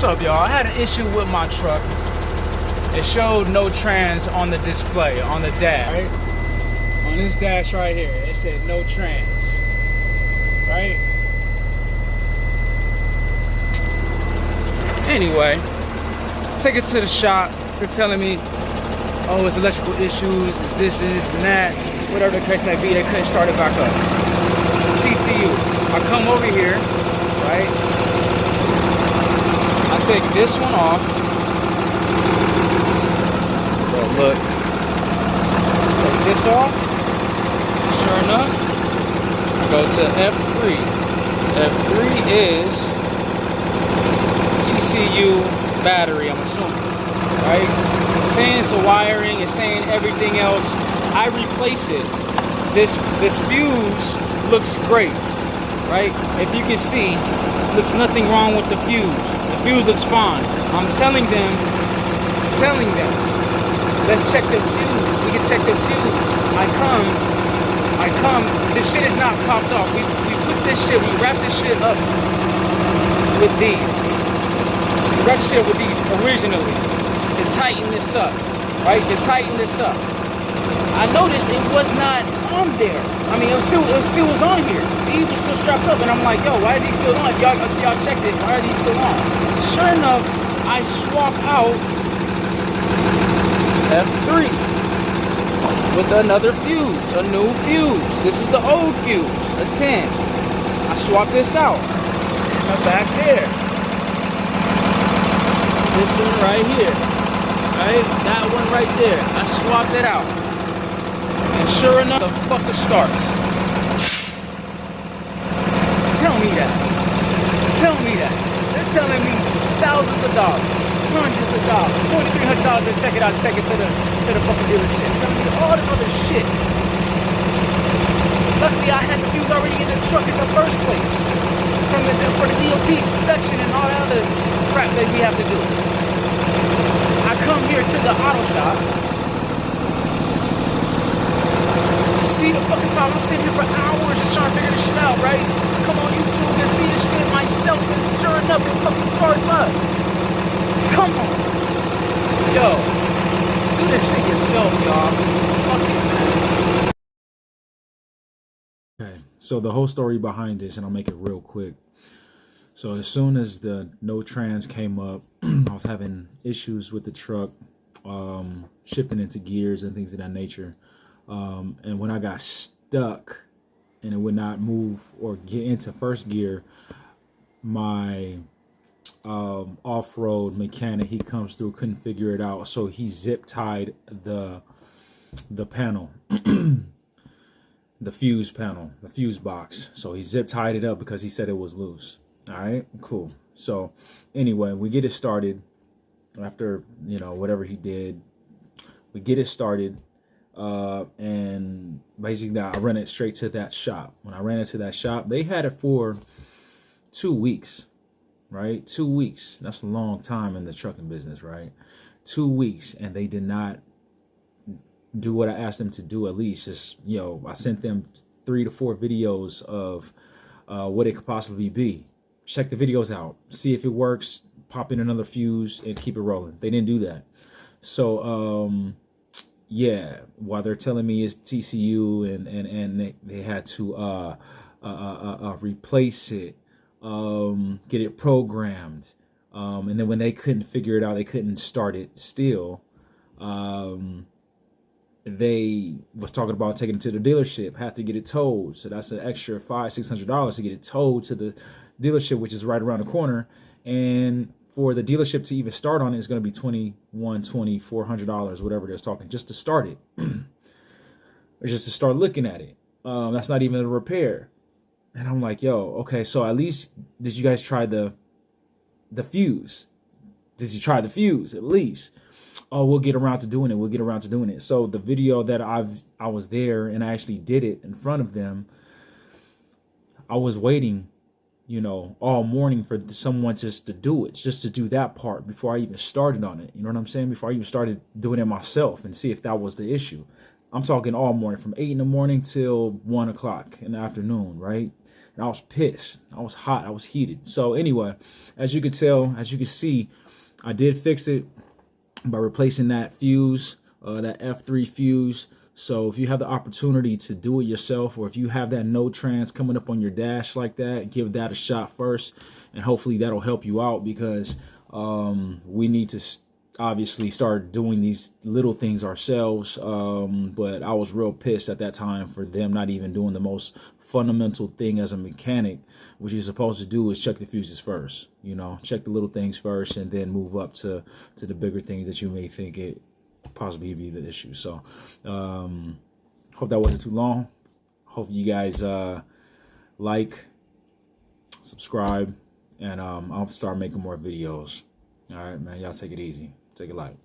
up, y'all? I had an issue with my truck. It showed no trans on the display, on the dash, right? On this dash right here, it said no trans, right? Anyway, take it to the shop. They're telling me, oh, it's electrical issues, it's this and that. Whatever the case may be, they couldn't start it back up. TCU. I come over here, right? I take this one off. Well, look. Take this off. Sure enough, I go to F3. F3 is TCU battery, I'm assuming, right? It's saying it's a wiring, it's saying everything else. I replace it. This fuse looks great, right? If you can see, looks nothing wrong with the fuse. The fuse looks fine. I'm telling them, let's check the fuse. We can check the fuse. I come, this shit is not popped off. We put this shit, we wrap this shit up with these. We wrap this shit with these originally to tighten this up, right? To tighten this up. I noticed it was not on there. I mean, it still was on here. These are still strapped up, and I'm like, yo, why is he still on? If y'all checked it, why is he still on? Sure enough, I swap out F3 with another fuse, a new fuse. This is the old fuse, a 10. I swap this out. And back there. This one right here. Right? That one right there. I swapped it out. And sure enough, the fucker starts. Tell me that. Tell me that. They're telling me thousands of dollars, hundreds of dollars, $2,300 to check it out, take it to the fucking dealership. Telling me all this other shit. Luckily, I had the fuse already in the truck in the first place. For the DOT inspection and all that other crap that we have to do. I come here to the auto shop. See the fucking problem. I'm sitting here for hours just trying to figure this shit out, right? I come on YouTube and see this shit myself, and sure enough, it fucking starts up. Come on. Yo, do this shit yourself, y'all. Fuck it, man. Okay, so the whole story behind this, and I'll make it real quick. So as soon as the no trans came up, I was having issues with the truck, shifting into gears and things of that nature. And when I got stuck and it would not move or get into first gear, my off-road mechanic, he comes through, couldn't figure it out, so he zip tied the panel, the fuse panel, the fuse box. So he zip tied it up because he said it was loose. All right, cool. So anyway, we get it started after, you know, whatever he did. We get it started. And basically I ran it straight to that shop. When I ran it to that shop, they had it for 2 weeks, right? 2 weeks. That's a long time in the trucking business, right? 2 weeks. And they did not do what I asked them to do. At least just, you know, I sent them 3 to 4 videos of what it could possibly be. Check the videos out, see if it works, pop in another fuse and keep it rolling. They didn't do that. So, yeah, while they're telling me it's TCU and they had to replace it, get it programmed, and then when they couldn't figure it out, they couldn't start it still. They was talking about taking it to the dealership, had to get it towed, so that's an extra $500-600 to get it towed to the dealership, which is right around the corner. And for the dealership to even start on it is going to be $2,400, whatever they're talking, just to start it, or just to start looking at it. That's not even a repair. And I'm like, yo, okay, so at least did you guys try the fuse? Did you try the fuse at least? Oh, we'll get around to doing it. We'll get around to doing it. So the video that I was there and I actually did it in front of them. I was waiting, you know, all morning for someone just to do it, just to do that part before I even started on it. You know what I'm saying? Before I even started doing it myself and see if that was the issue. I'm talking all morning, from 8 in the morning till 1 o'clock in the afternoon, right? And I was pissed. I was hot. I was heated. So anyway, as you can tell, as you can see, I did fix it by replacing that fuse, that F3 fuse. So if you have the opportunity to do it yourself, or if you have that no trans coming up on your dash like that, give that a shot first, and hopefully that'll help you out, because we need to obviously start doing these little things ourselves. But I was real pissed at that time for them not even doing the most fundamental thing as a mechanic, which you're supposed to do is check the fuses first. You know, check the little things first, and then move up to the bigger things that you may think it possibly be the issue. So hope that wasn't too long. Hope you guys like, subscribe, and I'll start making more videos. All right, man, y'all take it easy, take it light.